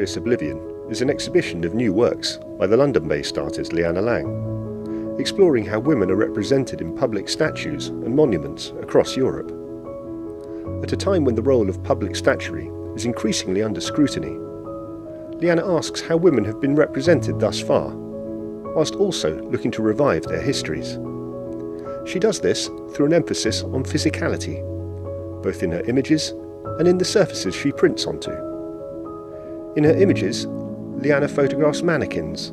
Glorious Oblivion is an exhibition of new works by the London-based artist Liane Lang, exploring how women are represented in public statues and monuments across Europe. At a time when the role of public statuary is increasingly under scrutiny, Liane asks how women have been represented thus far, whilst also looking to revive their histories. She does this through an emphasis on physicality, both in her images and in the surfaces she prints onto. In her images, Liane photographs mannequins,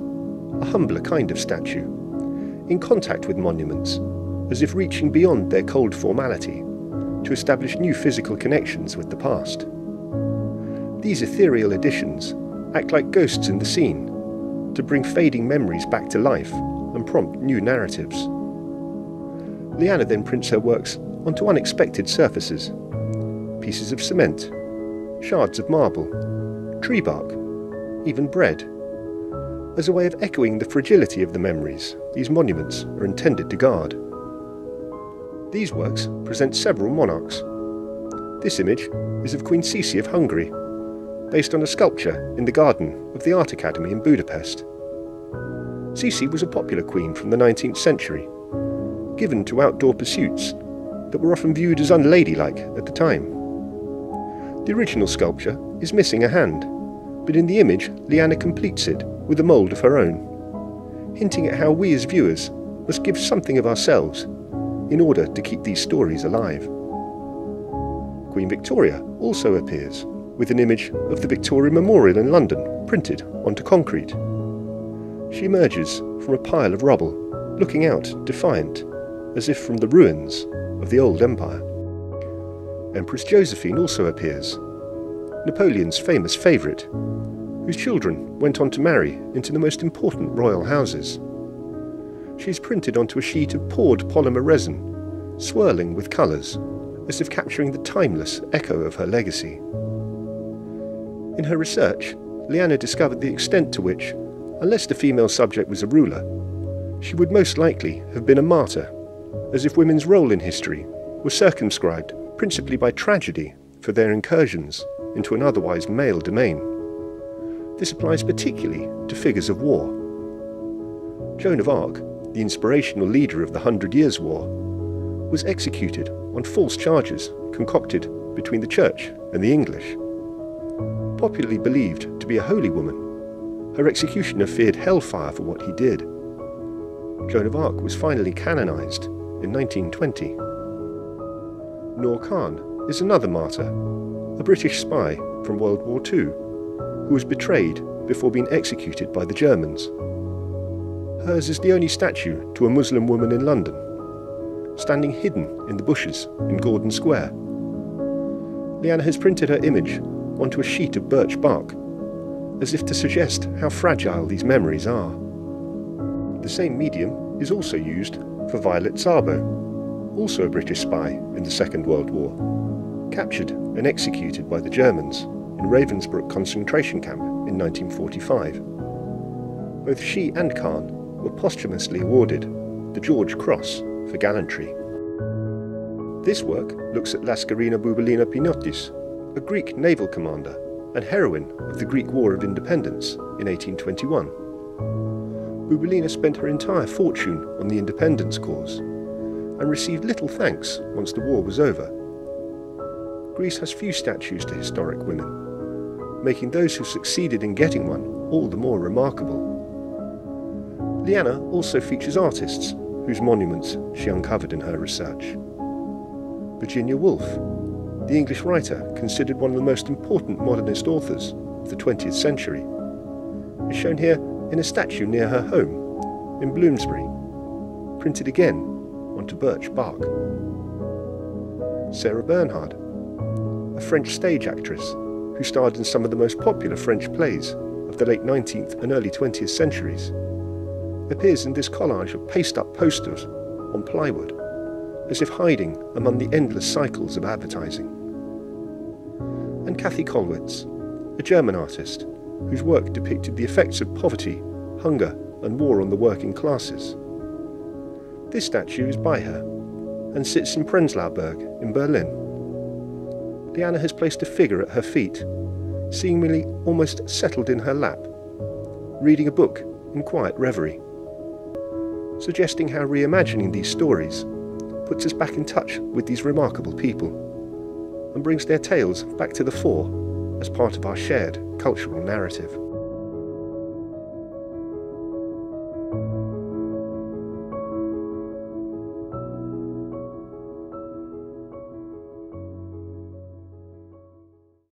a humbler kind of statue, in contact with monuments, as if reaching beyond their cold formality to establish new physical connections with the past. These ethereal additions act like ghosts in the scene, to bring fading memories back to life and prompt new narratives. Liane then prints her works onto unexpected surfaces: pieces of cement, shards of marble, tree bark, even bread, as a way of echoing the fragility of the memories these monuments are intended to guard. These works present several monarchs. This image is of Queen Sisi of Hungary, based on a sculpture in the garden of the Art Academy in Budapest. Sisi was a popular queen from the 19th century, given to outdoor pursuits that were often viewed as unladylike at the time. The original sculpture is missing a hand, but in the image Liane completes it with a mould of her own, hinting at how we as viewers must give something of ourselves in order to keep these stories alive. Queen Victoria also appears, with an image of the Victoria Memorial in London printed onto concrete. She emerges from a pile of rubble, looking out defiant, as if from the ruins of the old empire. Empress Josephine also appears, Napoleon's famous favourite, whose children went on to marry into the most important royal houses. She is printed onto a sheet of poured polymer resin, swirling with colours, as if capturing the timeless echo of her legacy. In her research, Liane discovered the extent to which, unless the female subject was a ruler, she would most likely have been a martyr, as if women's role in history was circumscribed principally by tragedy for their incursions into an otherwise male domain. This applies particularly to figures of war. Joan of Arc, the inspirational leader of the 100 Years' War, was executed on false charges concocted between the Church and the English. Popularly believed to be a holy woman, her executioner feared hellfire for what he did. Joan of Arc was finally canonised in 1920. Noor Khan is another martyr, a British spy from World War II, who was betrayed before being executed by the Germans. Hers is the only statue to a Muslim woman in London, standing hidden in the bushes in Gordon Square. Liane has printed her image onto a sheet of birch bark, as if to suggest how fragile these memories are. The same medium is also used for Violet Szabo, also a British spy in the Second World War, captured and executed by the Germans in Ravensbrück concentration camp in 1945. Both she and Khan were posthumously awarded the George Cross for gallantry. This work looks at Laskarina Bouboulina Pinotis, a Greek naval commander and heroine of the Greek War of Independence in 1821. Bouboulina spent her entire fortune on the independence cause and received little thanks once the war was over. Greece has few statues to historic women, making those who succeeded in getting one all the more remarkable. Liane also features artists whose monuments she uncovered in her research. Virginia Woolf, the English writer considered one of the most important modernist authors of the 20th century, is shown here in a statue near her home in Bloomsbury, printed again onto birch bark. Sarah Bernhardt, a French stage actress who starred in some of the most popular French plays of the late 19th and early 20th centuries, appears in this collage of paste-up posters on plywood, as if hiding among the endless cycles of advertising. And Kathy Kollwitz, a German artist whose work depicted the effects of poverty, hunger and war on the working classes. This statue is by her and sits in Prenzlauer Berg in Berlin. Liane has placed a figure at her feet, seemingly almost settled in her lap, reading a book in quiet reverie, suggesting how reimagining these stories puts us back in touch with these remarkable people and brings their tales back to the fore as part of our shared cultural narrative.